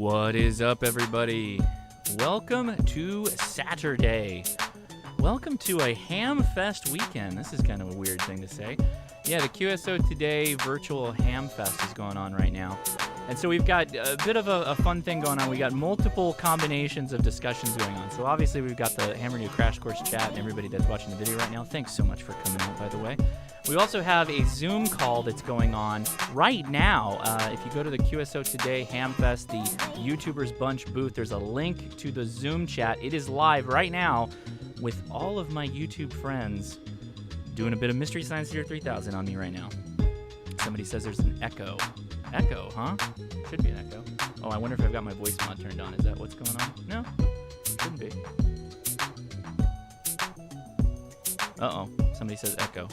What is up, everybody? Welcome to Saturday. Welcome to a Ham Fest weekend. This is kind of a weird thing to say. Yeah, the QSO Today virtual Ham Fest is going on right now. And so we've got a bit of a fun thing going on. We got multiple combinations of discussions going on. So obviously we've got the Ham Radio Crash Course chat and everybody that's watching the video right now. Thanks so much for coming out, by the way. We also have a Zoom call that's going on right now. If you go to the QSO Today Ham Fest, the YouTubers Bunch booth, there's a link to the Zoom chat. It is live right now with all of my YouTube friends doing a bit of Mystery Science Theater 3000 on me right now. Somebody says there's an echo. Echo, huh? Should be an echo. Oh, I wonder if I've got my voice mod turned on. Is that what's going on? No, shouldn't be. Uh-oh, somebody says echo.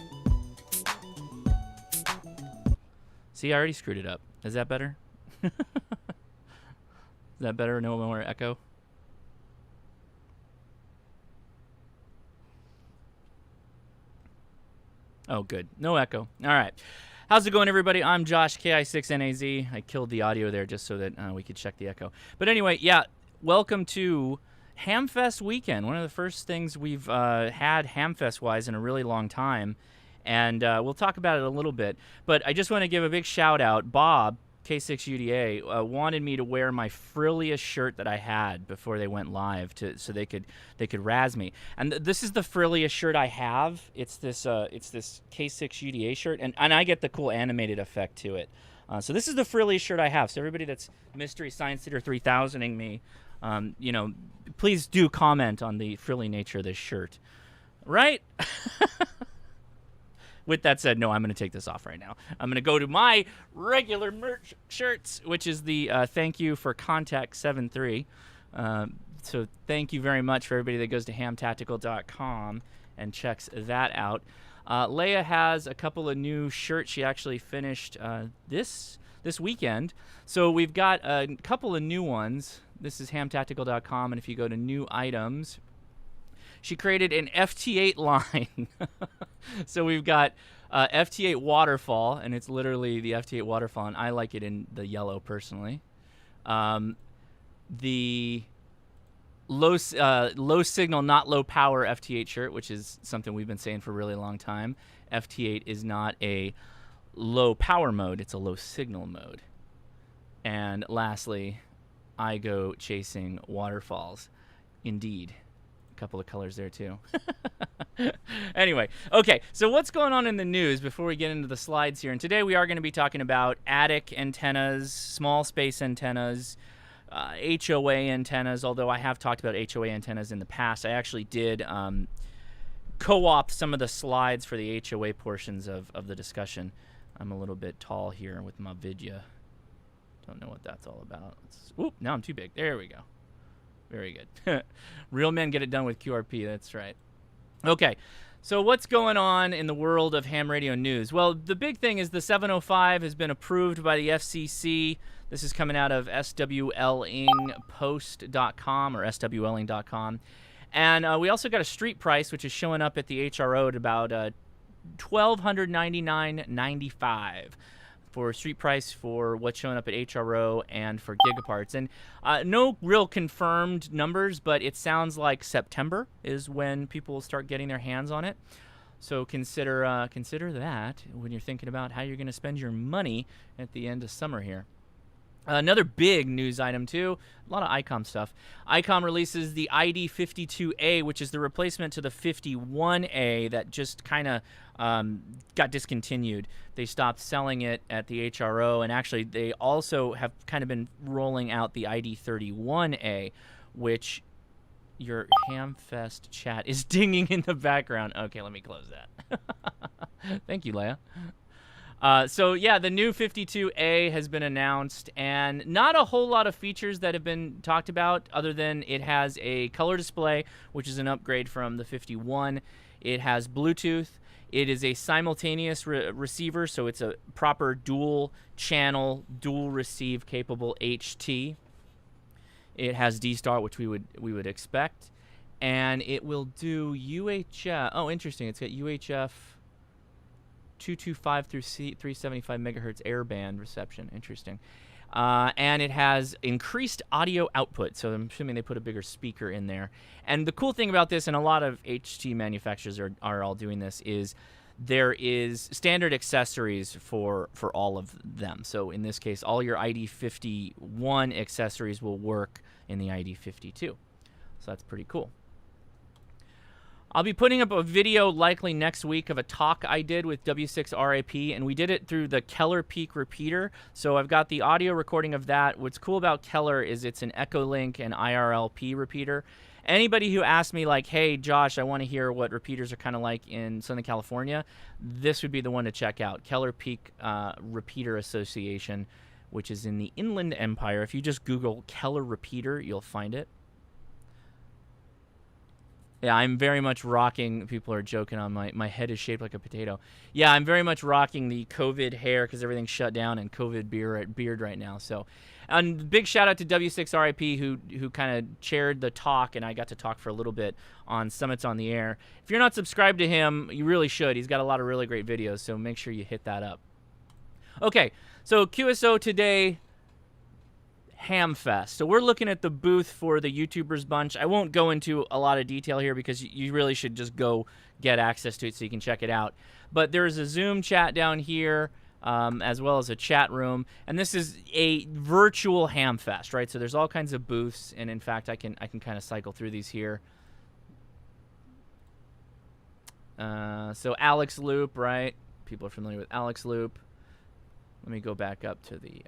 See, I already screwed it up. Is that better? Is that better? No more echo? Oh, good. No echo. All right. How's it going, everybody? I'm Josh, KI6NAZ. I killed the audio there just so that we could check the echo. But anyway, yeah, welcome to Hamfest weekend. One of the first things we've had Hamfest-wise in a really long time. And we'll talk about it a little bit. But I just want to give a big shout-out. Bob, K6UDA, wanted me to wear my frilliest shirt that I had before they went live so they could razz me. And this is the frilliest shirt I have. It's this K6UDA shirt, and I get the cool animated effect to it. So this is the frilliest shirt I have. So everybody that's Mystery Science Theater 3000ing me, please do comment on the frilly nature of this shirt. Right? With that said, no, I'm going to take this off right now. I'm going to go to my regular merch shirts, which is the thank you for Contact 73. So thank you very much for everybody that goes to hamtactical.com and checks that out. Leia has a couple of new shirts she actually finished this weekend. So we've got a couple of new ones. This is hamtactical.com, and if you go to new items, she created an FT8 line. So we've got FT8 Waterfall, and it's literally the FT8 Waterfall, and I like it in the yellow personally. The low signal, not low power FT8 shirt, which is something we've been saying for a really long time. FT8 is not a low power mode, it's a low signal mode. And lastly, I go chasing waterfalls. Indeed. Couple of colors there too. Anyway, okay, so what's going on in the news before we get into the slides here? And today we are going to be talking about attic antennas, small space antennas, HOA antennas, although I have talked about HOA antennas in the past. I actually did co-opt some of the slides for the HOA portions of the discussion. I'm a little bit tall here with my vidya. Don't know what that's all about. Oop, now I'm too big. There we go. Very good. Real men get it done with QRP. That's right. Okay, so what's going on in the world of ham radio news? Well, the big thing is the 705 has been approved by the FCC. This is coming out of swlingpost.com or swling.com. And we also got a street price, which is showing up at the HRO at about $1,299.95. for street price for what's showing up at HRO and for gigaparts. And no real confirmed numbers, but it sounds like September is when people will start getting their hands on it. So consider that when you're thinking about how you're going to spend your money at the end of summer here. Another big news item, too, a lot of ICOM stuff. ICOM releases the ID52A, which is the replacement to the 51A that just kind of got discontinued. They stopped selling it at the HRO, and actually they also have kind of been rolling out the ID31A, which your Hamfest chat is dinging in the background. Okay, let me close that. Thank you, Leia. So yeah, the new 52A has been announced, and not a whole lot of features that have been talked about other than it has a color display, which is an upgrade from the 51. It has Bluetooth. It is a simultaneous receiver, so it's a proper dual channel, dual receive capable HT. It has D-Star, which we would expect, and it will do UHF. Oh, interesting. It's got UHF 225 through 375 megahertz airband reception. Interesting. and it has increased audio output. So I'm assuming they put a bigger speaker in there. And the cool thing about this, and a lot of HT manufacturers are all doing this, is there is standard accessories for all of them. So in this case, all your ID51 accessories will work in the ID52. So that's pretty cool. I'll be putting up a video likely next week of a talk I did with W6RAP, and we did it through the Keller Peak repeater. So I've got the audio recording of that. What's cool about Keller is it's an Echolink and IRLP repeater. Anybody who asks me like, hey, Josh, I want to hear what repeaters are kind of like in Southern California, this would be the one to check out. Keller Peak Repeater Association, which is in the Inland Empire. If you just Google Keller Repeater, you'll find it. Yeah, I'm very much rocking. People are joking on my head is shaped like a potato. Yeah, I'm very much rocking the COVID hair because everything's shut down and COVID beard right now. So, and big shout out to W6RIP who kind of chaired the talk, and I got to talk for a little bit on Summits on the Air. If you're not subscribed to him, you really should. He's got a lot of really great videos, so make sure you hit that up. Okay, so QSO today. Hamfest. So we're looking at the booth for the YouTubers bunch. I won't go into a lot of detail here because you really should just go get access to it so you can check it out. But there's a Zoom chat down here, as well as a chat room, and this is a virtual Hamfest, right? So there's all kinds of booths, and in fact, I can kind of cycle through these here. So Alex Loop, right? People are familiar with Alex Loop. Let me go back up to the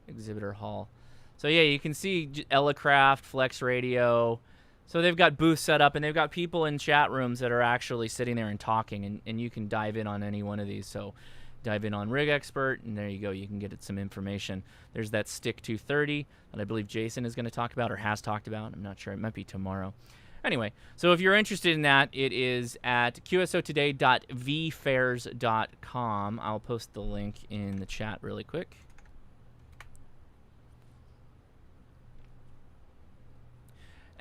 exhibitor hall. So yeah, you can see Elecraft, Flex Radio. So they've got booths set up, and they've got people in chat rooms that are actually sitting there and talking, and you can dive in on any one of these. So dive in on Rig Expert, and there you go. You can get some information. There's that Stick 230 that I believe Jason is going to talk about or has talked about. I'm not sure. It might be tomorrow. Anyway, so if you're interested in that, it is at qsotoday.vfairs.com. I'll post the link in the chat really quick.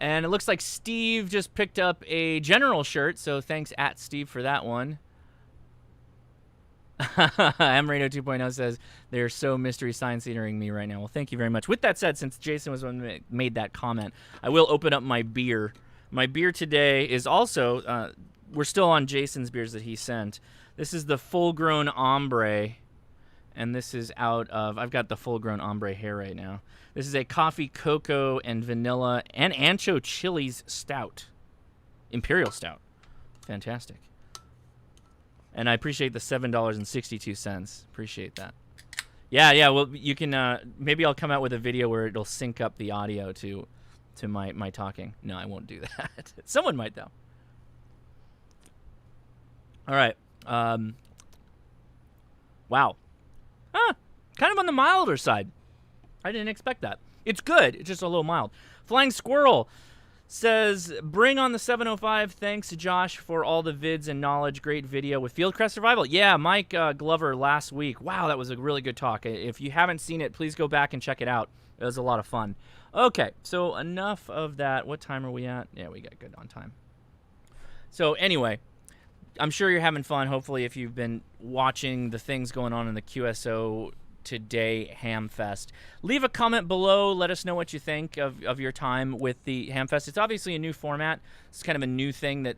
And it looks like Steve just picked up a General shirt, so thanks at Steve for that one. MRadio 2.0 says, they're so mystery science-eatering me right now. Well, thank you very much. With that said, since Jason was the one that made that comment, I will open up my beer. My beer today is also, we're still on Jason's beers that he sent. This is the full-grown ombre, and this is out of, I've got the full-grown ombre hair right now. This is a coffee, cocoa, and vanilla and ancho chilies stout. Imperial stout. Fantastic. And I appreciate the $7.62. Appreciate that. Yeah, well, you can, maybe I'll come out with a video where it'll sync up the audio to my talking. No, I won't do that. Someone might, though. All right. Wow. Kind of on the milder side. I didn't expect that. It's good. It's just a little mild. Flying Squirrel says, bring on the 705. Thanks, Josh, for all the vids and knowledge. Great video with Fieldcrest Survival. Yeah, Mike Glover last week. Wow, that was a really good talk. If you haven't seen it, please go back and check it out. It was a lot of fun. Okay, so enough of that. What time are we at? Yeah, we got good on time. So anyway, I'm sure you're having fun. Hopefully, if you've been watching the things going on in the QSO Today Hamfest, leave a comment below. Let us know what you think of your time with the Hamfest. It's obviously a new format. It's kind of a new thing that,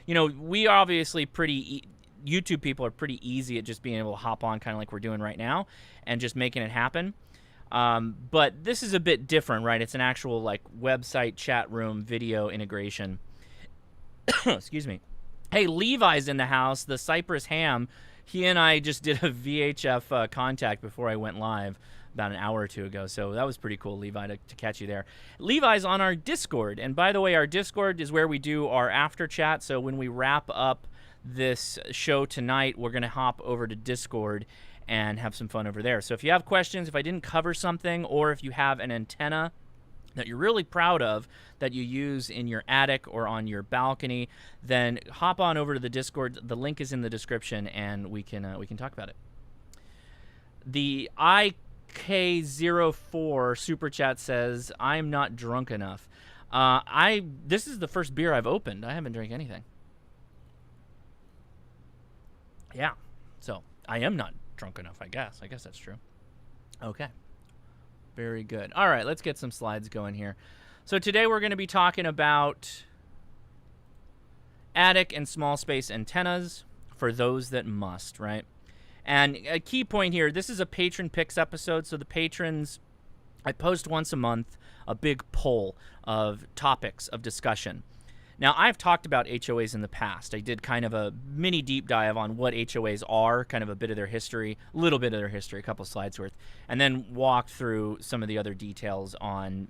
you know, we are obviously YouTube people are pretty easy at just being able to hop on kind of like we're doing right now and just making it happen. But this is a bit different, right? It's an actual like website, chat room, video integration. Excuse me. Hey, Levi's in the house, the Cypress Ham. He and I just did a VHF contact before I went live about an hour or two ago, so that was pretty cool, Levi, to catch you there. Levi's on our Discord, and by the way, our Discord is where we do our after chat, so when we wrap up this show tonight, we're going to hop over to Discord and have some fun over there. So if you have questions, if I didn't cover something, or if you have an antenna that you're really proud of that you use in your attic or on your balcony, then hop on over to the Discord. The link is in the description, and we can talk about it. The IK04 super chat says, "I'm not drunk enough." This is the first beer I've opened. I haven't drank anything. Yeah, so I am not drunk enough. I guess that's true. Okay. Very good. All right, let's get some slides going here. So today we're going to be talking about attic and small space antennas for those that must, right? And a key point here, this is a patron picks episode, so the patrons, I post once a month a big poll of topics of discussion. Now, I've talked about HOAs in the past. I did kind of a mini deep dive on what HOAs are, kind of a bit of their history, a little bit of their history, a couple slides worth, and then walked through some of the other details on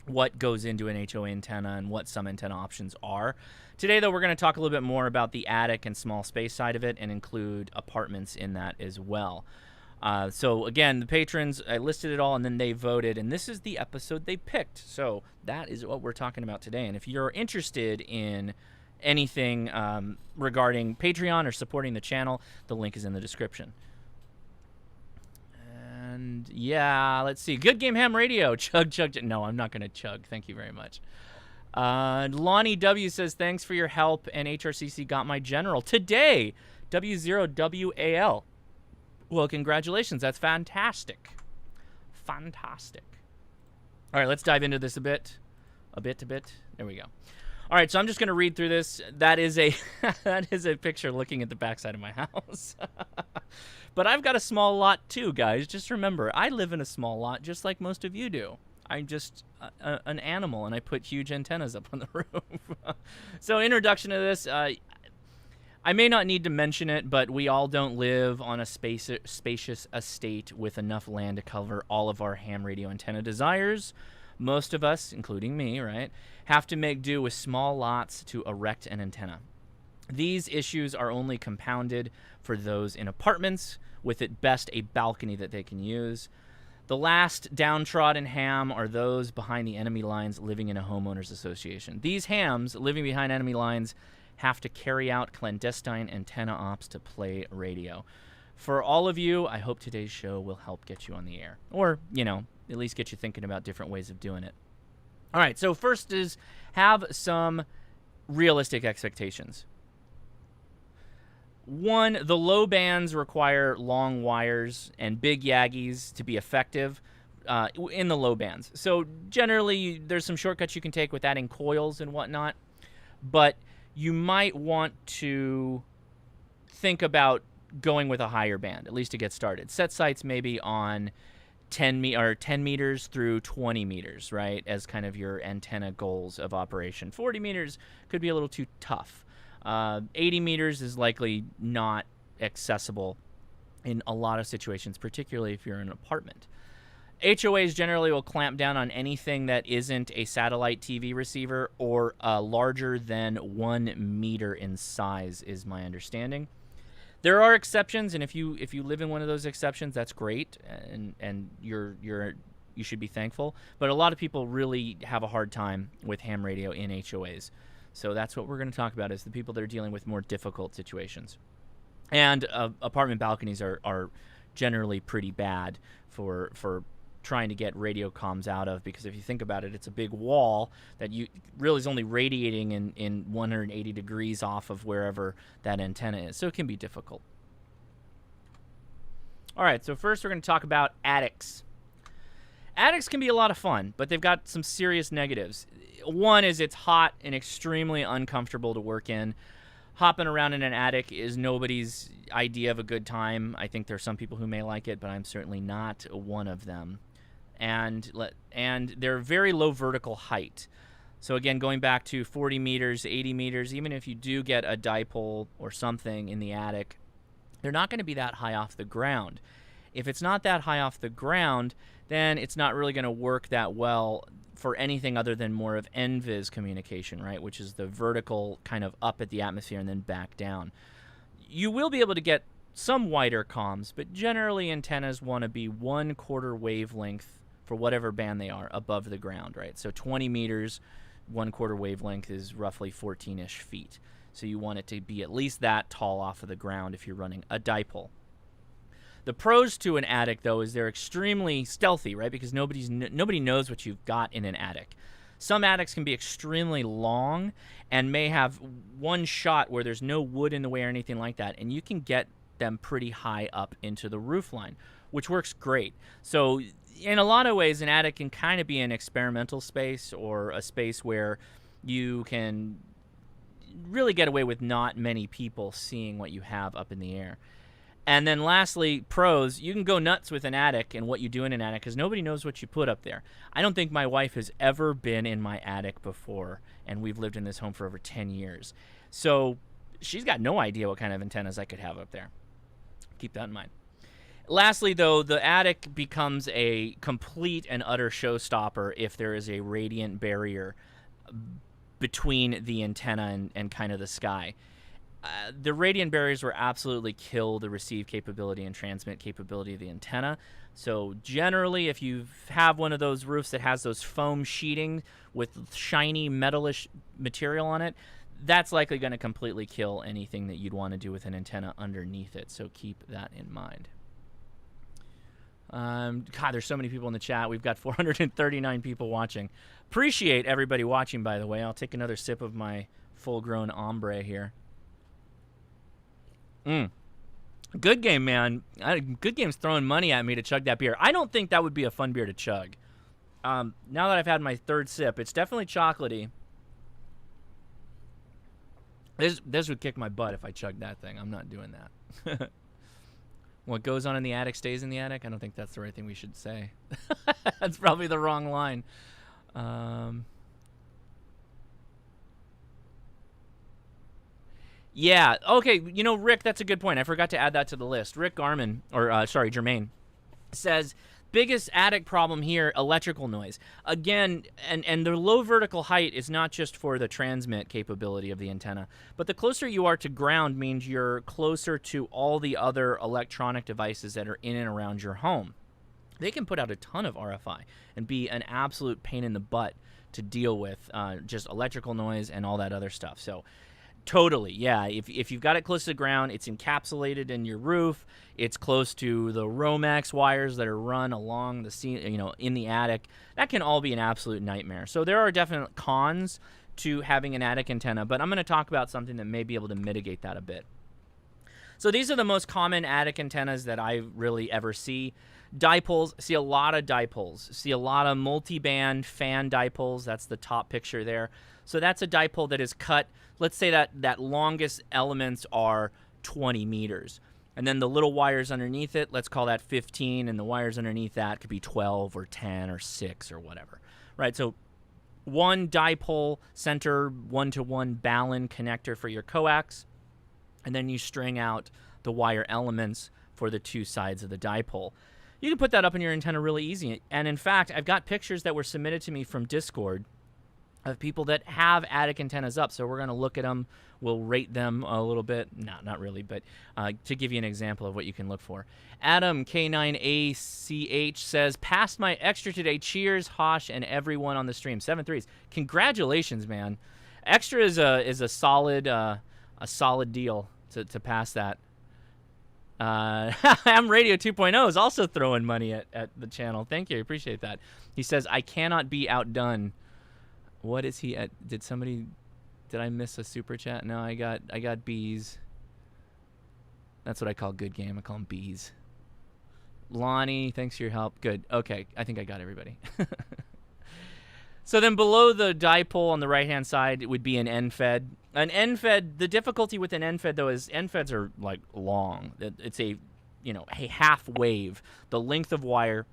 what goes into an HOA antenna and what some antenna options are. Today, though, we're going to talk a little bit more about the attic and small space side of it and include apartments in that as well. So again, the patrons, I listed it all and then they voted, and this is the episode they picked. So that is what we're talking about today. And if you're interested in anything regarding Patreon or supporting the channel, the link is in the description. And yeah, let's see. Good Game Ham Radio. Chug, chug, chug. No, I'm not going to chug. Thank you very much. Lonnie W says, thanks for your help, and HRCC got my general today. W0WAL. Well, congratulations. That's fantastic. Fantastic. All right, let's dive into this a bit. A bit. There we go. All right, so I'm just going to read through this. That is a that is a picture looking at the backside of my house. But I've got a small lot too, guys. Just remember, I live in a small lot just like most of you do. I'm just an animal, and I put huge antennas up on the roof. So introduction to this. I may not need to mention it, but we all don't live on a spacious estate with enough land to cover all of our ham radio antenna desires. Most of us, including me, right, have to make do with small lots to erect an antenna. These issues are only compounded for those in apartments, with at best a balcony that they can use. The last downtrodden ham are those behind the enemy lines living in a homeowners association. These hams living behind enemy lines have to carry out clandestine antenna ops to play radio. For all of you, I hope today's show will help get you on the air. Or, you know, at least get you thinking about different ways of doing it. All right, so first is have some realistic expectations. One, the low bands require long wires and big yagis to be effective in the low bands. So generally, there's some shortcuts you can take with adding coils and whatnot, but you might want to think about going with a higher band, at least to get started. Set sights maybe on 10 meters through 20 meters, right, as kind of your antenna goals of operation. 40 meters could be a little too tough. 80 meters is likely not accessible in a lot of situations, particularly if you're in an apartment. HOAs generally will clamp down on anything that isn't a satellite TV receiver or larger than 1 meter in size, is my understanding. There are exceptions, and if you live in one of those exceptions, that's great, and you should be thankful. But a lot of people really have a hard time with ham radio in HOAs. So that's what we're going to talk about, is the people that are dealing with more difficult situations. And apartment balconies are generally pretty bad for trying to get radio comms out of, because if you think about it, it's a big wall that you really is only radiating in 180 degrees off of wherever that antenna is. So it can be difficult. All right, so first we're going to talk about attics. Attics can be a lot of fun, but they've got some serious negatives. One is it's hot and extremely uncomfortable to work in. Hopping around in an attic is nobody's idea of a good time. I think there are some people who may like it, but I'm certainly not one of them. And they're very low vertical height. So again, going back to 40 meters, 80 meters, even if you do get a dipole or something in the attic, they're not going to be that high off the ground. If it's not that high off the ground, then it's not really going to work that well for anything other than more of NVIS communication, right, which is the vertical kind of up at the atmosphere and then back down. You will be able to get some wider comms, but generally antennas want to be 1/4 wavelength for whatever band they are above the ground, right? So 20 meters, 1/4 wavelength is roughly 14-ish feet. So you want it to be at least that tall off of the ground if you're running a dipole. The pros to an attic, though, is they're extremely stealthy, right? Because nobody knows what you've got in an attic. Some attics can be extremely long and may have one shot where there's no wood in the way or anything like that, and you can get them pretty high up into the roof line. which works great. So in a lot of ways, an attic can kind of be an experimental space, or a space where you can really get away with not many people seeing what you have up in the air. And then lastly, pros, you can go nuts with an attic and what you do in an attic because nobody knows what you put up there. I don't think my wife has ever been in my attic before, and we've lived in this home for over 10 years. So she's got no idea what kind of antennas I could have up there. Keep that in mind. Lastly, though, the attic becomes a complete and utter showstopper if there is a radiant barrier between the antenna and kind of the sky. The radiant barriers will absolutely kill the receive capability and transmit capability of the antenna. So generally, if you have one of those roofs that has those foam sheeting with shiny metalish material on it, that's likely going to completely kill anything that you'd want to do with an antenna underneath it. So keep that in mind. God, there's so many people in the chat. We've got 439 people watching. Appreciate everybody watching, by the way. I'll take another sip of my full-grown ombre here. Good game, man. Good game's throwing money at me to chug that beer. I don't think that would be a fun beer to chug. Now that I've had my third sip, it's definitely chocolatey. This would kick my butt if I chugged that thing. I'm not doing that. What goes on in the attic stays in the attic? I don't think that's the right thing we should say. That's probably the wrong line. Yeah, okay, you know, Rick, that's a good point. I forgot to add that to the list. Rick Garman, or Jermaine, says, biggest attic problem here, electrical noise. Again, and the low vertical height is not just for the transmit capability of the antenna, but the closer you are to ground means you're closer to all the other electronic devices that are in and around your home. They can put out a ton of RFI and be an absolute pain in the butt to deal with, just electrical noise and all that other stuff. So totally, yeah. If you've got it close to the ground, it's encapsulated in your roof. It's close to the Romex wires that are run along the in the attic. That can all be an absolute nightmare. So there are definite cons to having an attic antenna, but I'm going to talk about something that may be able to mitigate that a bit. So these are the most common attic antennas that I really ever see. Dipoles, see a lot of dipoles. See a lot of multi-band fan dipoles. That's the top picture there. So that's a dipole that is cut. Let's say that longest elements are 20 meters. And then the little wires underneath it, let's call that 15, and the wires underneath that could be 12 or 10 or 6 or whatever. Right, so one dipole center, one-to-one balun connector for your coax, and then you string out the wire elements for the two sides of the dipole. You can put that up in your antenna really easy. And in fact, I've got pictures that were submitted to me from Discord of people that have attic antennas up. So we're going to look at them. We'll rate them a little bit. No, not really, but to give you an example of what you can look for. Adam K9ACH says, passed my extra today. Cheers, Hosh, and everyone on the stream. 7 threes. Congratulations, man. Extra is a solid deal to pass that. Ham Radio 2.0 is also throwing money at the channel. Thank you. I appreciate that. He says, I cannot be outdone. What is he at? Did I miss a super chat? No, I got bees. That's what I call good game. I call them bees. Lonnie, thanks for your help. Good. Okay, I think I got everybody. So then below the dipole on the right-hand side, it would be an end-fed. An end-fed, the difficulty with an end-fed, though, is end-feds are, like, long. It's a half wave. The length of wire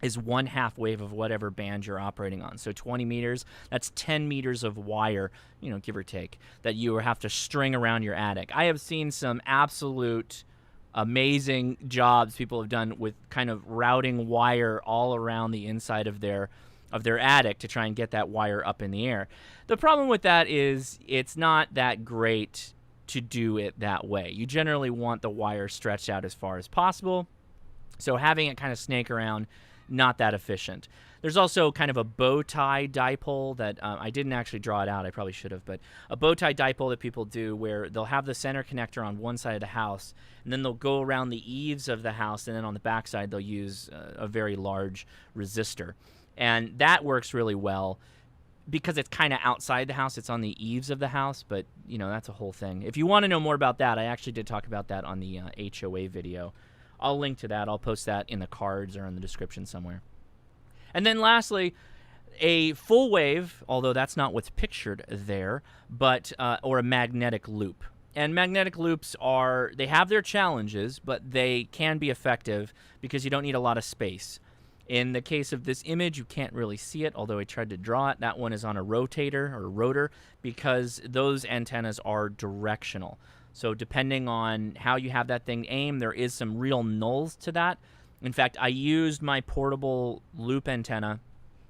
is 1/2 wave of whatever band you're operating on. So 20 meters, that's 10 meters of wire, give or take, that you have to string around your attic. I have seen some absolute amazing jobs people have done with kind of routing wire all around the inside of their attic to try and get that wire up in the air. The problem with that is it's not that great to do it that way. You generally want the wire stretched out as far as possible. So having it kind of snake around, not that efficient. There's also kind of a bow tie dipole that I didn't actually draw it out. I probably should have, but a bow tie dipole that people do where they'll have the center connector on one side of the house, and then they'll go around the eaves of the house, and then on the back side they'll use a very large resistor. And that works really well because it's kind of outside the house. It's on the eaves of the house, but, that's a whole thing. If you want to know more about that, I actually did talk about that on the HOA video. I'll link to that. I'll post that in the cards or in the description somewhere. And then lastly, a full wave, although that's not what's pictured there, but or a magnetic loop. And magnetic loops they have their challenges, but they can be effective because you don't need a lot of space. In the case of this image, you can't really see it, although I tried to draw it. That one is on a rotator or rotor because those antennas are directional. So depending on how you have that thing aimed, there is some real nulls to that. In fact, I used my portable loop antenna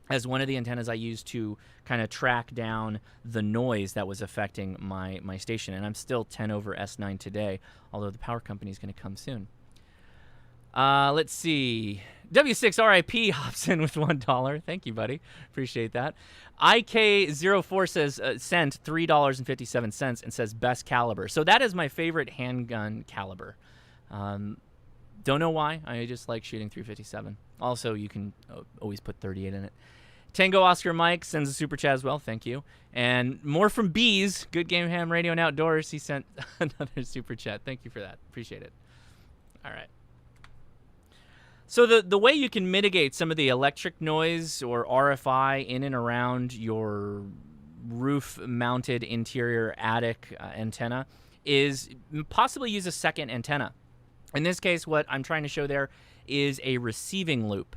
as one of the antennas I used to kind of track down the noise that was affecting my station. And I'm still 10 over S9 today, although the power company is going to come soon. Let's see. W6RIP hops in with $1. Thank you, buddy. Appreciate that. IK04 says, sent $3.57 and says best caliber. So that is my favorite handgun caliber. Don't know why. I just like shooting .357. Also, you can always put 38 in it. Tango Oscar Mike sends a super chat as well. Thank you. And more from Bees. Good Game Ham Radio and Outdoors. He sent another super chat. Thank you for that. Appreciate it. All right. So the way you can mitigate some of the electric noise or RFI in and around your roof-mounted interior attic antenna is possibly use a second antenna. In this case, what I'm trying to show there is a receiving loop.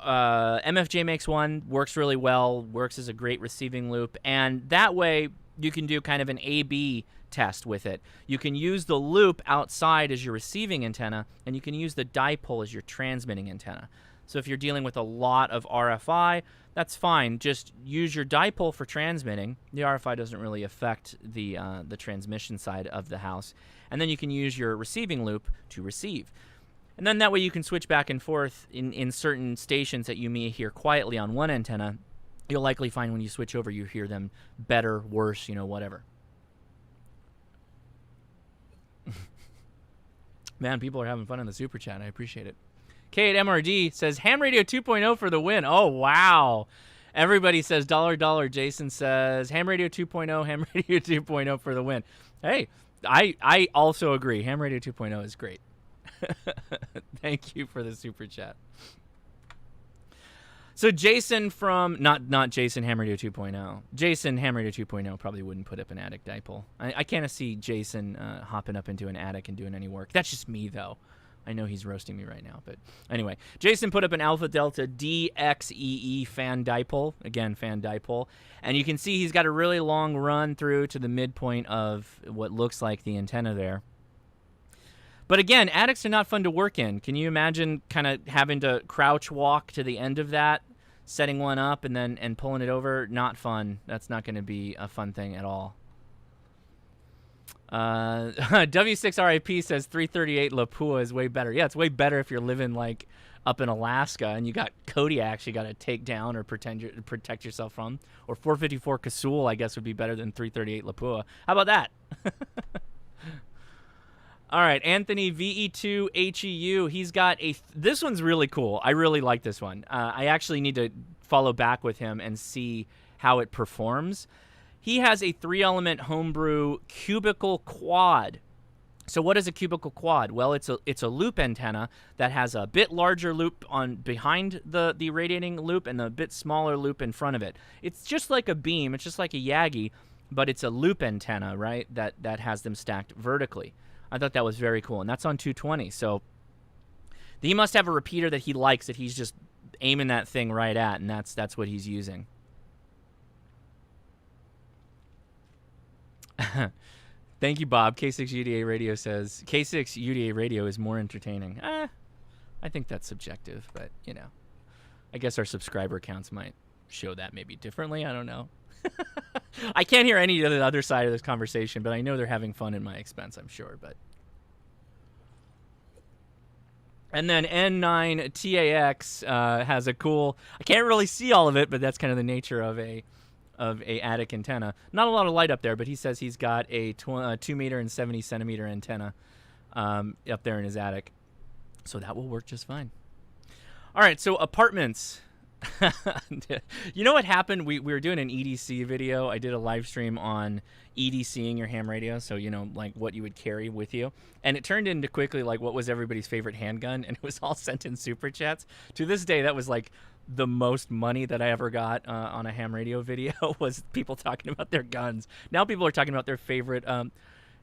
MFJ makes one, works really well, works as a great receiving loop, and that way you can do kind of an A/B test with it. You can use the loop outside as your receiving antenna, and you can use the dipole as your transmitting antenna. So if you're dealing with a lot of RFI, that's fine. Just use your dipole for transmitting. The RFI doesn't really affect the transmission side of the house. And then you can use your receiving loop to receive. And then that way you can switch back and forth in certain stations that you may hear quietly on one antenna. You'll likely find when you switch over, you hear them better, worse, whatever. Man, people are having fun in the super chat. I appreciate it. K8MRD says, Ham Radio 2.0 for the win. Oh, wow. Everybody says $. Jason says, Ham Radio 2.0, Ham Radio 2.0 for the win. Hey, I also agree. Ham Radio 2.0 is great. Thank you for the super chat. So Jason from, not Jason Ham Radio 2.0. Jason Ham Radio 2.0 probably wouldn't put up an attic dipole. I can't see Jason hopping up into an attic and doing any work. That's just me, though. I know he's roasting me right now. But anyway, Jason put up an Alpha Delta DXEE fan dipole. Again, fan dipole. And you can see he's got a really long run through to the midpoint of what looks like the antenna there. But again, attics are not fun to work in. Can you imagine kind of having to crouch walk to the end of that, setting one up and pulling it over? Not fun. That's not going to be a fun thing at all. W6RIP says 338 Lapua is way better. Yeah, it's way better if you're living like up in Alaska and you got Kodiaks you got to take down or protect yourself from. Or 454 Kasul, I guess, would be better than 338 Lapua. How about that? All right, Anthony VE2HEU, he's got this one's really cool. I really like this one. I actually need to follow back with him and see how it performs. He has a 3-element homebrew cubicle quad. So what is a cubicle quad? Well, it's a loop antenna that has a bit larger loop behind the radiating loop and a bit smaller loop in front of it. It's just like a beam. It's just like a Yagi, but it's a loop antenna, right, that has them stacked vertically. I thought that was very cool, and that's on 220. So he must have a repeater that he likes that he's just aiming that thing right at, and that's what he's using. Thank you, Bob. K6UDA Radio says, K6UDA Radio is more entertaining. I think that's subjective, but, I guess our subscriber counts might show that maybe differently. I don't know. I can't hear any of the other side of this conversation, but I know they're having fun at my expense, I'm sure. But and then N9TAX has a cool, I can't really see all of it, but that's kind of the nature of a attic antenna. Not a lot of light up there, but he says he's got a 2 meter and 70 centimeter antenna up there in his attic. So that will work just fine. All right, so apartments. You know what happened? We were doing an EDC video. I did a live stream on EDCing your ham radio, so like what you would carry with you, and it turned into quickly like what was everybody's favorite handgun, and it was all sent in super chats. To this day, that was like the most money that I ever got on a ham radio video was people talking about their guns. Now people are talking about their favorite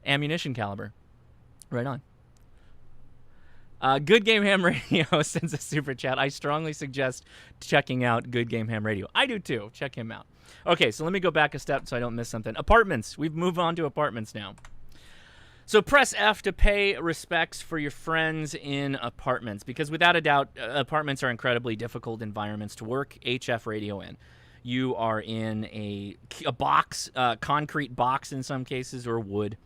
ammunition caliber. Right on. Good Game Ham Radio sends a super chat. I strongly suggest checking out Good Game Ham Radio. I do too. Check him out. Okay, so let me go back a step so I don't miss something. Apartments. We've moved on to apartments now. So press F to pay respects for your friends in apartments, because without a doubt, apartments are incredibly difficult environments to work HF radio in. You are in a box, concrete box in some cases, or wood,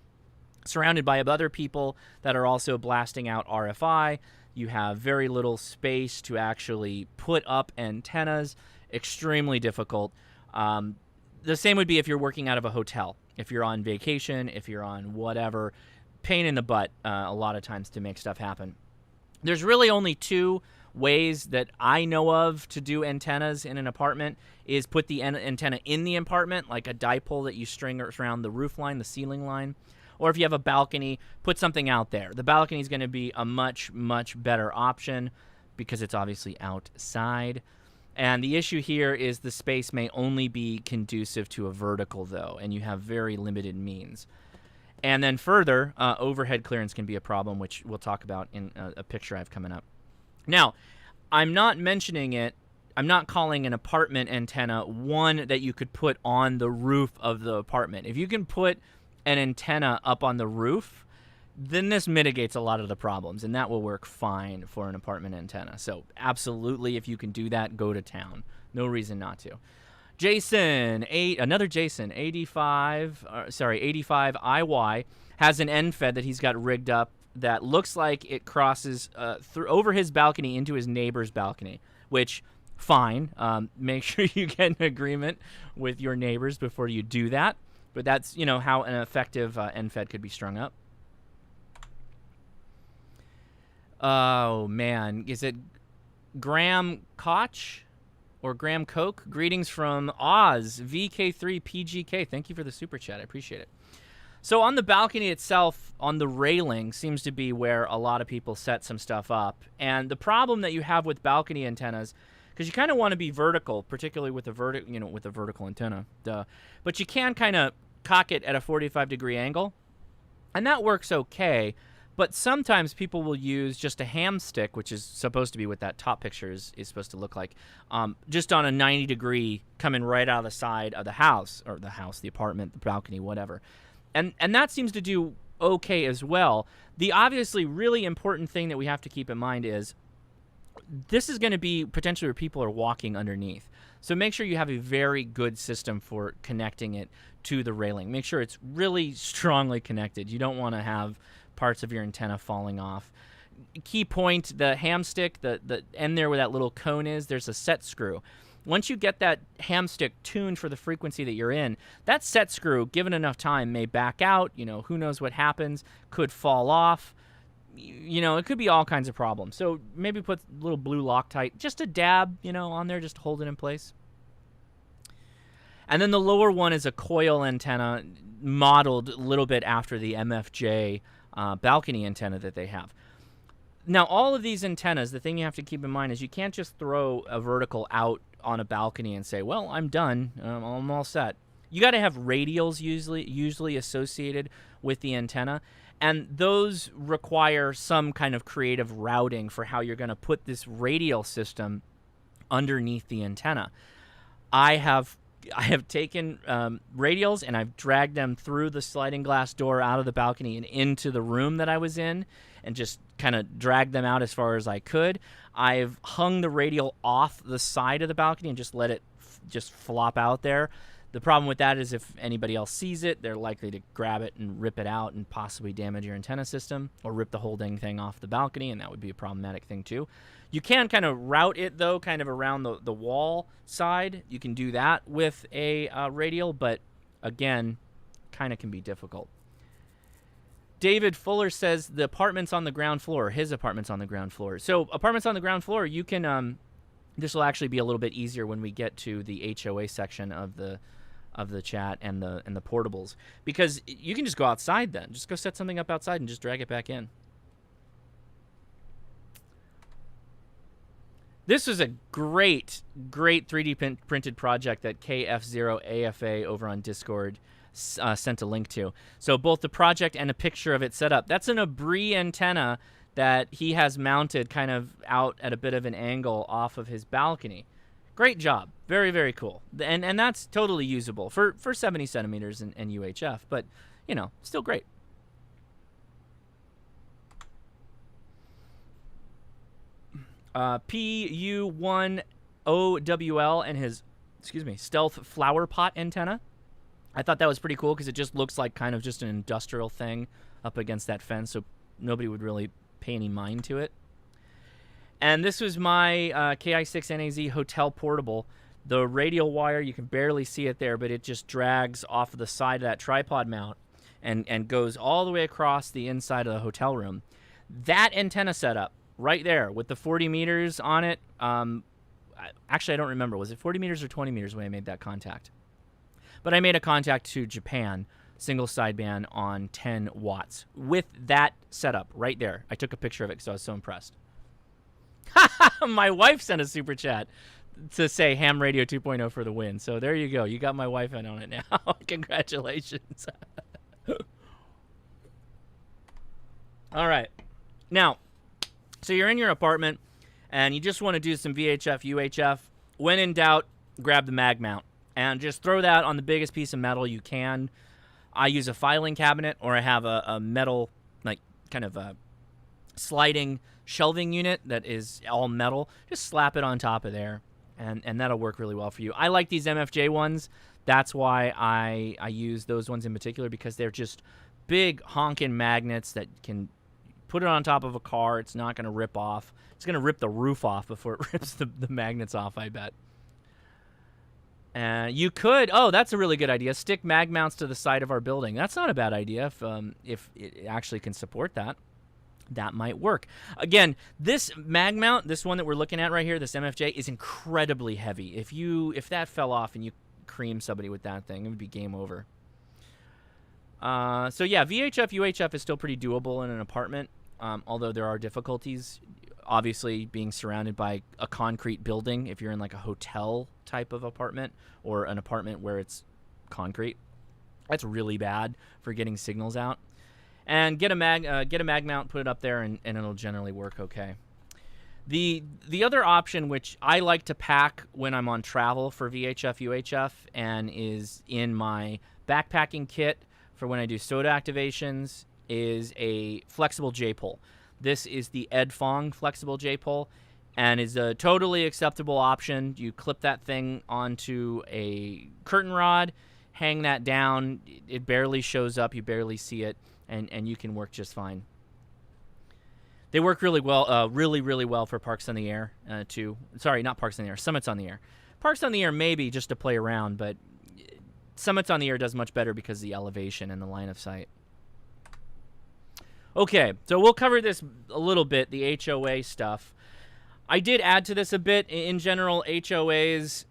surrounded by other people that are also blasting out RFI. You have very little space to actually put up antennas. Extremely difficult. The same would be if you're working out of a hotel. If you're on vacation, if you're on whatever, pain in the butt a lot of times to make stuff happen. There's really only two ways that I know of to do antennas in an apartment is put the antenna in the apartment, like a dipole that you string around the roof line, the ceiling line. Or if you have a balcony, put something out there. The balcony is going to be a much, much better option because it's obviously outside. And the issue here is the space may only be conducive to a vertical, though, and you have very limited means. And then further, overhead clearance can be a problem, which we'll talk about in a picture I have coming up. Now, I'm not mentioning it. I'm not calling an apartment antenna one that you could put on the roof of the apartment. If you can put an antenna up on the roof, then this mitigates a lot of the problems, and that will work fine for an apartment antenna. So absolutely, if you can do that, go to town. No reason not to. Jason, another Jason, 85 IY, has an end fed that he's got rigged up that looks like it crosses over his balcony into his neighbor's balcony, which, fine. Make sure you get an agreement with your neighbors before you do that. But that's, how an effective end fed could be strung up. Oh, man. Is it Graham Koch or Graham Koch? Greetings from Oz, VK3PGK. Thank you for the super chat. I appreciate it. So on the balcony itself, on the railing, seems to be where a lot of people set some stuff up. And the problem that you have with balcony antennas, because you kind of want to be vertical, particularly with a vertical antenna, but you can kind of cock it at a 45-degree angle, and that works okay. But sometimes people will use just a ham stick, which is supposed to be what that top picture is supposed to look like, just on a 90-degree coming right out of the side of the house, the apartment, the balcony, whatever. And that seems to do okay as well. The obviously really important thing that we have to keep in mind is this is going to be potentially where people are walking underneath. So make sure you have a very good system for connecting it to the railing. Make sure it's really strongly connected. You don't want to have parts of your antenna falling off. Key point, the ham stick, the end there where that little cone is, there's a set screw. Once you get that ham stick tuned for the frequency that you're in, that set screw, given enough time, may back out. Who knows what happens, could fall off. It could be all kinds of problems. So maybe put a little blue Loctite, just a dab, on there, just to hold it in place. And then the lower one is a coil antenna modeled a little bit after the MFJ balcony antenna that they have. Now, all of these antennas, the thing you have to keep in mind is you can't just throw a vertical out on a balcony and say, well, I'm done, I'm all set. You got to have radials usually associated with the antenna, and those require some kind of creative routing for how you're going to put this radial system underneath the antenna. I have taken radials and I've dragged them through the sliding glass door out of the balcony and into the room that I was in and just kind of dragged them out as far as I could. I've hung the radial off the side of the balcony and just let it just flop out there. The problem with that is if anybody else sees it, they're likely to grab it and rip it out and possibly damage your antenna system or rip the whole dang thing off the balcony, and that would be a problematic thing too. You can kind of route it, though, kind of around the wall side. You can do that with a radial, but again, kind of can be difficult. David Fuller says the apartment's on the ground floor. His apartment's on the ground floor. So apartments on the ground floor, you can This will actually be a little bit easier when we get to the HOA section of the chat and the portables, because you can just go outside then. Just go set something up outside and just drag it back in. This was a great 3D printed project that KF0AFA over on Discord sent a link to. So both the project and a picture of it set up. That's an APRS antenna that he has mounted kind of out at a bit of an angle off of his balcony. Great job. Very, very cool. And that's totally usable for 70 centimeters and UHF, but, you know, still great. PU1OWL and his, stealth flower pot antenna. I thought that was pretty cool because it just looks like kind of just an industrial thing up against that fence, so nobody would really pay any mind to it. And this was my KI6NAZ hotel portable. The radial wire, you can barely see it there, but it just drags off of the side of that tripod mount and goes all the way across the inside of the hotel room. That antenna setup right there with the 40 meters on it, actually I don't remember, was it 40 meters or 20 meters when I made that contact? But I made a contact to Japan, single sideband on 10 watts with that setup right there. I took a picture of it because I was so impressed. My wife sent a super chat to say Ham Radio 2.0 for the win. So there you go. You got my wife in on it now. Congratulations. All right. Now, so you're in your apartment and you just want to do some VHF, UHF. When in doubt, grab the mag mount and just throw that on the biggest piece of metal you can. I use a filing cabinet, or I have a metal, like, kind of a sliding shelving unit that is all metal. Just slap it on top of there, and that'll work really well for you. I like these MFJ ones. That's why I use those ones in particular, because they're just big honking magnets that can put it on top of a car. It's not going to rip off. It's going to rip the roof off before it rips the magnets off, I bet. You could, oh, that's a really good idea, stick mag mounts to the side of our building. That's not a bad idea if it actually can support that. That might work. Again, this mag mount, this one that we're looking at right here, this MFJ, is incredibly heavy. If that fell off and you cream somebody with that thing, it would be game over. So yeah, VHF, UHF is still pretty doable in an apartment, although there are difficulties. Obviously, being surrounded by a concrete building, if you're in like a hotel type of apartment or an apartment where it's concrete, that's really bad for getting signals out. And get a mag mount, put it up there, and it'll generally work okay. The other option, which I like to pack when I'm on travel for VHF, UHF, and is in my backpacking kit for when I do soda activations, is a flexible J-pole. This is the Ed Fong flexible J-pole, and is a totally acceptable option. You clip that thing onto a curtain rod, hang that down. It barely shows up. You barely see it, and you can work just fine. They work really well, really well for parks on the air, too. Sorry, not parks on the air, summits on the air. Parks on the air maybe just to play around, but summits on the air does much better because of the elevation and the line of sight. Okay, so we'll cover this a little bit, the HOA stuff. I did add to this a bit. In general, HOAs...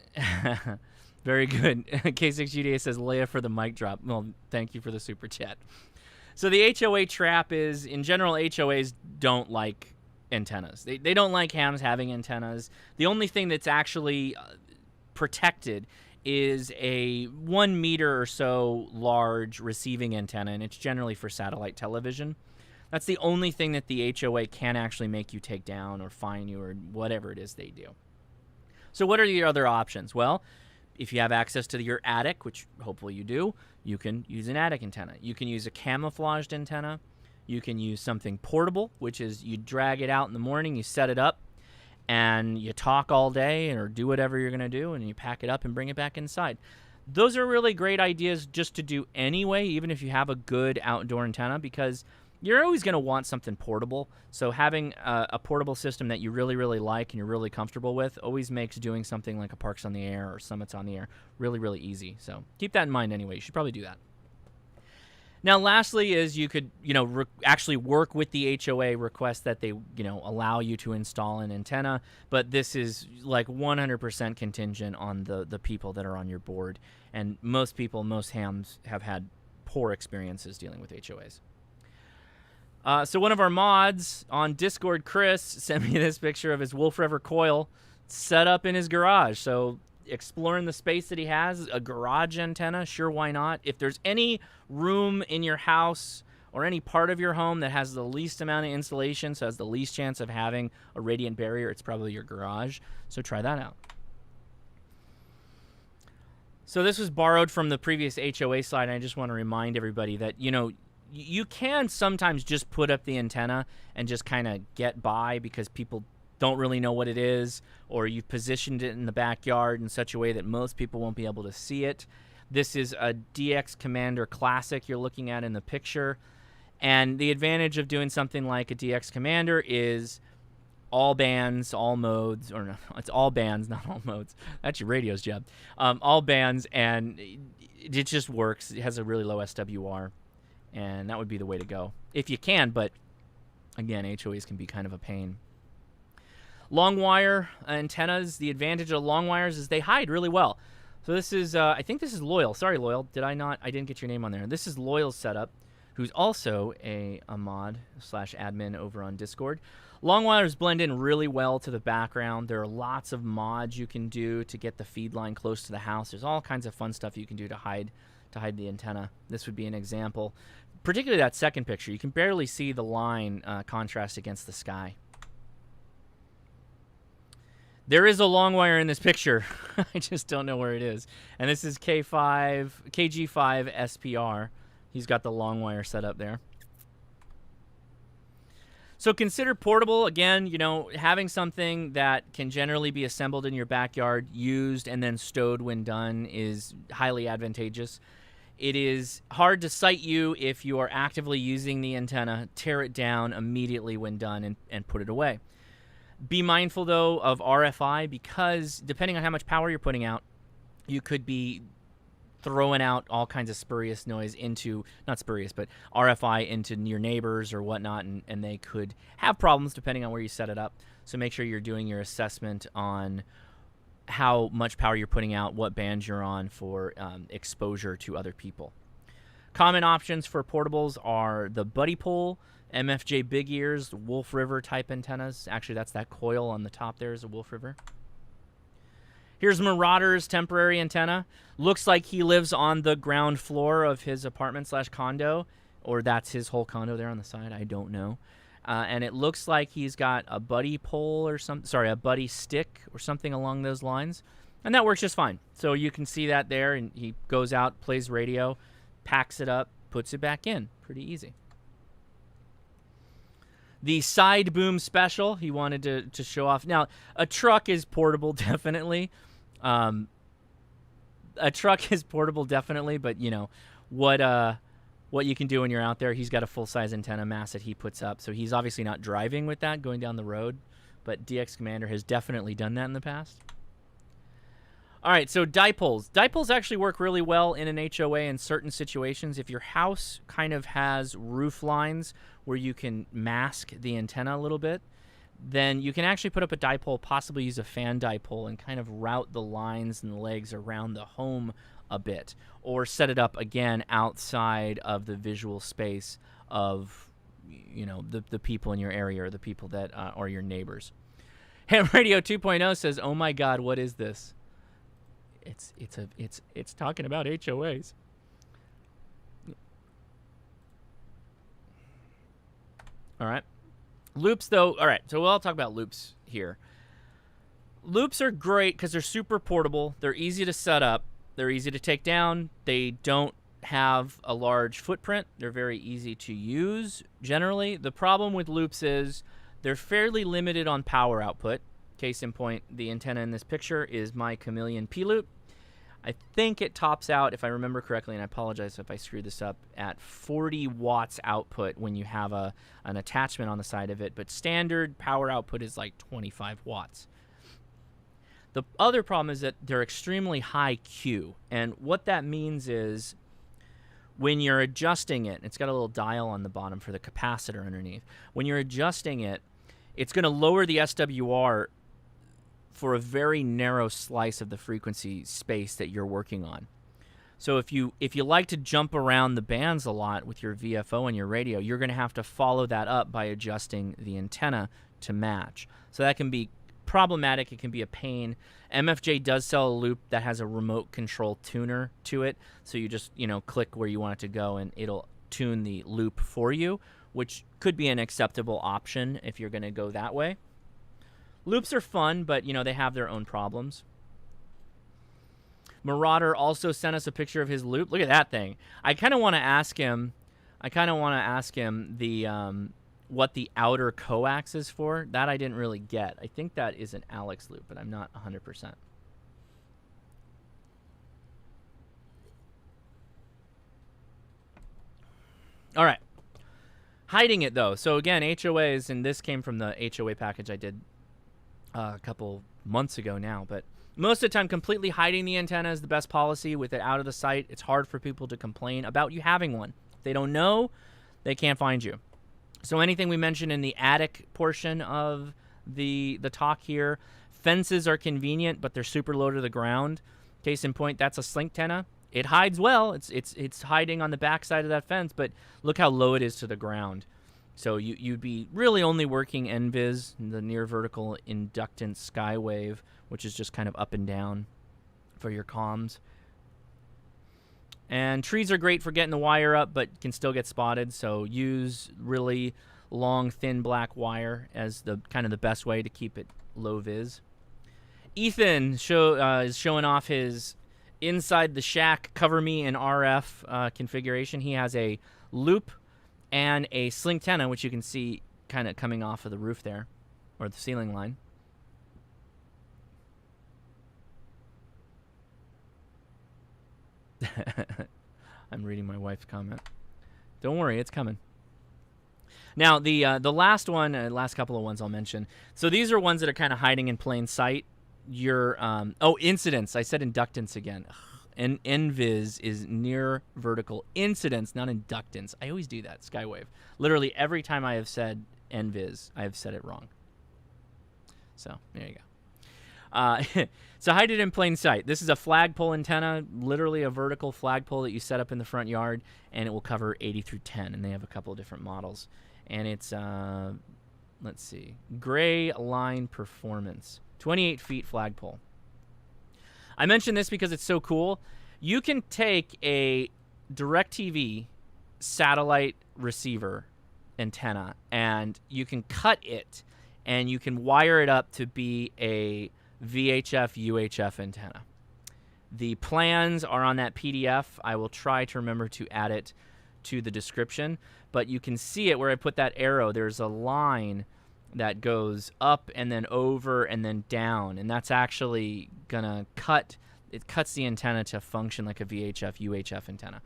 Very good. K6GDA says, Leia for the mic drop. Well, thank you for the super chat. So the HOA trap is, in general, HOAs don't like antennas. They don't like hams having antennas. The only thing that's actually protected is a 1 meter or so large receiving antenna, and it's generally for satellite television. That's the only thing that the HOA can actually make you take down or fine you or whatever it is they do. So what are your other options? Well, if you have access to your attic, which hopefully you do, you can use an attic antenna. You can use a camouflaged antenna. You can use something portable, which is you drag it out in the morning, you set it up, and you talk all day or do whatever you're going to do, and you pack it up and bring it back inside. Those are really great ideas just to do anyway, even if you have a good outdoor antenna, because you're always going to want something portable. So having a portable system that you really like and you're really comfortable with always makes doing something like a Parks on the Air or Summits on the Air really easy. So keep that in mind anyway. You should probably do that. Now, lastly, is you could, actually work with the HOA, request that they, allow you to install an antenna. But this is like 100% contingent on the people that are on your board. And most people, most hams have had poor experiences dealing with HOAs. So one of our mods on Discord, Chris, sent me this picture of his Wolf River coil set up in his garage. So exploring the space that he has, a garage antenna, sure, why not? If there's any room in your house or any part of your home that has the least amount of insulation, so has the least chance of having a radiant barrier, it's probably your garage. So try that out. So this was borrowed from the previous HOA slide, and I just want to remind everybody that, you can sometimes just put up the antenna and just kind of get by because people don't really know what it is, or you've positioned it in the backyard in such a way that most people won't be able to see it. This is a DX Commander Classic you're looking at in the picture. And the advantage of doing something like a DX Commander is all bands, all modes, or no, it's all bands, not all modes. That's your radio's job. All bands, and it just works. It has a really low SWR, and that would be the way to go if you can. But again, HOAs can be kind of a pain. Long wire antennas, the advantage of long wires is they hide really well. So this is, I think this is Loyal. Sorry, Loyal. I didn't get your name on there. This is Loyal's setup, who's also a mod / admin over on Discord. Long wires blend in really well to the background. There are lots of mods you can do to get the feed line close to the house. There's all kinds of fun stuff you can do to hide the antenna. This would be an example. Particularly that second picture. You can barely see the line contrast against the sky. There is a long wire in this picture. I just don't know where it is. And this is KG5 SPR. He's got the long wire set up there. So consider portable. Again, having something that can generally be assembled in your backyard, used, and then stowed when done is highly advantageous. It is hard to sight you if you are actively using the antenna. Tear it down immediately when done and put it away. Be mindful, though, of RFI, because depending on how much power you're putting out, you could be throwing out all kinds of spurious noise into, not spurious, but RFI into your neighbors or whatnot, and they could have problems depending on where you set it up. So make sure you're doing your assessment on how much power you're putting out, what bands you're on for exposure to other people. Common options for portables are the Buddy Pole, MFJ Big Ears, Wolf River type antennas. Actually, that's that coil on the top there is a Wolf River. Here's Marauder's temporary antenna. Looks like he lives on the ground floor of his apartment / condo, or that's his whole condo there on the side. I don't know. And it looks like he's got a buddy pole or a buddy stick or something along those lines. And that works just fine. So you can see that there, and he goes out, plays radio, packs it up, puts it back in. Pretty easy. The side boom special, he wanted to show off. Now, a truck is portable, definitely. A truck is portable, definitely, but, what you can do when you're out there, he's got a full-size antenna mast that he puts up, so he's obviously not driving with that going down the road, but DX Commander has definitely done that in the past. All right, so dipoles. Dipoles actually work really well in an HOA in certain situations. If your house kind of has roof lines where you can mask the antenna a little bit, then you can actually put up a dipole, possibly use a fan dipole, and kind of route the lines and the legs around the home a bit, or set it up again outside of the visual space of the people in your area or the people that are your neighbors. Ham Radio 2.0 says, "Oh my God, what is this?" It's talking about HOAs. All right. Loops, though. All right, so we'll talk about loops here. Loops are great because they're super portable. They're easy to set up. They're easy to take down. They don't have a large footprint. They're very easy to use, generally. The problem with loops is they're fairly limited on power output. Case in point, the antenna in this picture is my Chameleon P-Loop. I think it tops out, if I remember correctly, and I apologize if I screwed this up, at 40 watts output when you have an attachment on the side of it, but standard power output is like 25 watts. The other problem is that they're extremely high Q, and what that means is when you're adjusting it, it's got a little dial on the bottom for the capacitor underneath. When you're adjusting it, it's going to lower the SWR for a very narrow slice of the frequency space that you're working on. So if you like to jump around the bands a lot with your VFO and your radio, you're going to have to follow that up by adjusting the antenna to match. So that can be problematic. It can be a pain. MFJ does sell a loop that has a remote control tuner to it. So you just, click where you want it to go and it'll tune the loop for you, which could be an acceptable option if you're going to go that way. Loops are fun, but, they have their own problems. Marauder also sent us a picture of his loop. Look at that thing. I kind of want to ask him the what the outer coax is for. That I didn't really get. I think that is an Alex loop, but I'm not 100%. All right. Hiding it, though. So, again, HOAs, and this came from the HOA package I did a couple months ago now, but most of the time, completely hiding the antenna is the best policy. With it out of the sight, it's hard for people to complain about you having one. If they don't know, they can't find you. So anything we mentioned in the attic portion of the talk here, fences are convenient, but they're super low to the ground. Case in point, that's a slink antenna. It hides well. It's hiding on the backside of that fence, but look how low it is to the ground. So you'd be really only working NVIS, the near vertical inductance skywave, which is just kind of up and down for your comms. And trees are great for getting the wire up, but can still get spotted. So use really long, thin black wire as the kind of the best way to keep it low vis. Ethan is showing off his inside the shack cover me in RF configuration. He has a loop and a slink antenna, which you can see kind of coming off of the roof there, or the ceiling line. I'm reading my wife's comment. Don't worry, it's coming. Now, the last one, last couple of ones I'll mention. So these are ones that are kind of hiding in plain sight. Your incidence. I said inductance again. And NVIS is near vertical incidence, not inductance. I always do that, skywave. Literally every time I have said NVIS, I have said it wrong. So there you go. So hide it in plain sight. This is a flagpole antenna, literally a vertical flagpole that you set up in the front yard, and it will cover 80 through 10, and they have a couple of different models. And it's, let's see, Gray Line Performance, 28 feet flagpole. I mention this because it's so cool. You can take a DirecTV satellite receiver antenna, and you can cut it, and you can wire it up to be a VHF UHF antenna. The plans are on that PDF. I will try to remember to add it to the description, but you can see it where I put that arrow. There's a line that goes up and then over and then down, and that's actually gonna cuts the antenna to function like a VHF UHF antenna.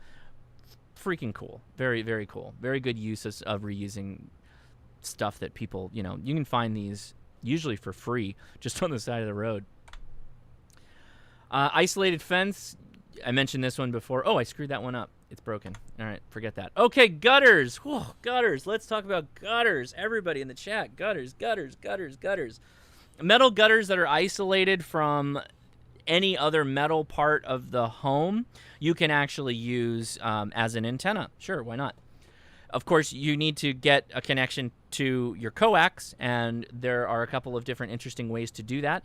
Freaking cool. Very, very cool. Very good uses of reusing stuff that people, you can find these usually for free just on the side of the road. Isolated fence. I mentioned this one before. Oh, I screwed that one up. It's broken. All right, forget that. Okay, gutters. Whoa, gutters. Let's talk about gutters. Everybody in the chat. Gutters, gutters, gutters, gutters. Metal gutters that are isolated from any other metal part of the home, you can actually use as an antenna. Sure, why not? Of course, you need to get a connection to your coax, and there are a couple of different interesting ways to do that.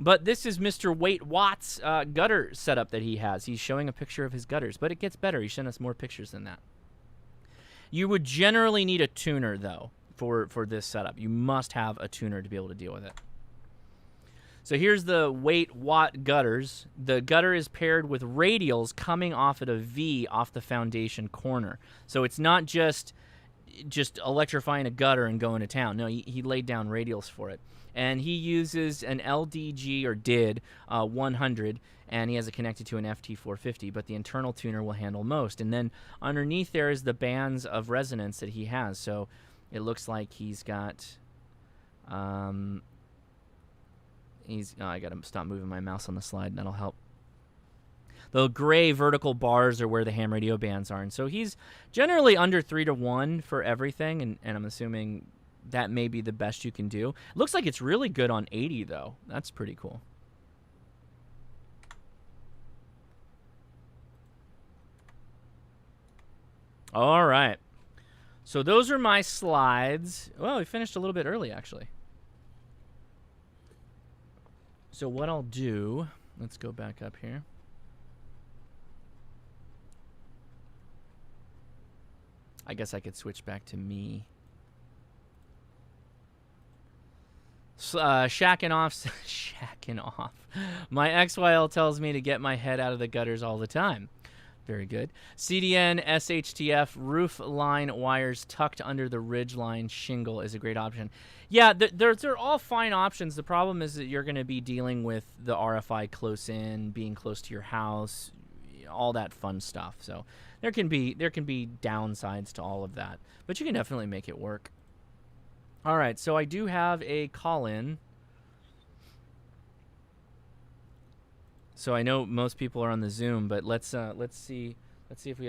But this is Mr. Wait Watt's gutter setup that he has. He's showing a picture of his gutters, but it gets better. He sent us more pictures than that. You would generally need a tuner, though, for this setup. You must have a tuner to be able to deal with it. So here's the Wait Watt gutters. The gutter is paired with radials coming off at a V off the foundation corner. So it's not just electrifying a gutter and going to town. No, he laid down radials for it. And he uses an LDG, or did, 100, and he has it connected to an FT450, but the internal tuner will handle most. And then underneath there is the bands of resonance that he has. So it looks like he's got... I got to stop moving my mouse on the slide. That'll help. The gray vertical bars are where the ham radio bands are. And so he's generally under 3-to-1 for everything, and I'm assuming that may be the best you can do. Looks like it's really good on 80, though. That's pretty cool. All right. So those are my slides. Well, we finished a little bit early, actually. So what I'll do, let's go back up here. I guess I could switch back to me. Shacking off. Shacking off. My XYL tells me to get my head out of the gutters all the time. Very good. CDN, SHTF, roof line wires tucked under the ridge line shingle is a great option. Yeah, they're all fine options. The problem is that you're going to be dealing with the RFI close in, being close to your house, all that fun stuff. So there can be downsides to all of that, but you can definitely make it work. All right, so I do have a call-in. So I know most people are on the Zoom, but let's see if we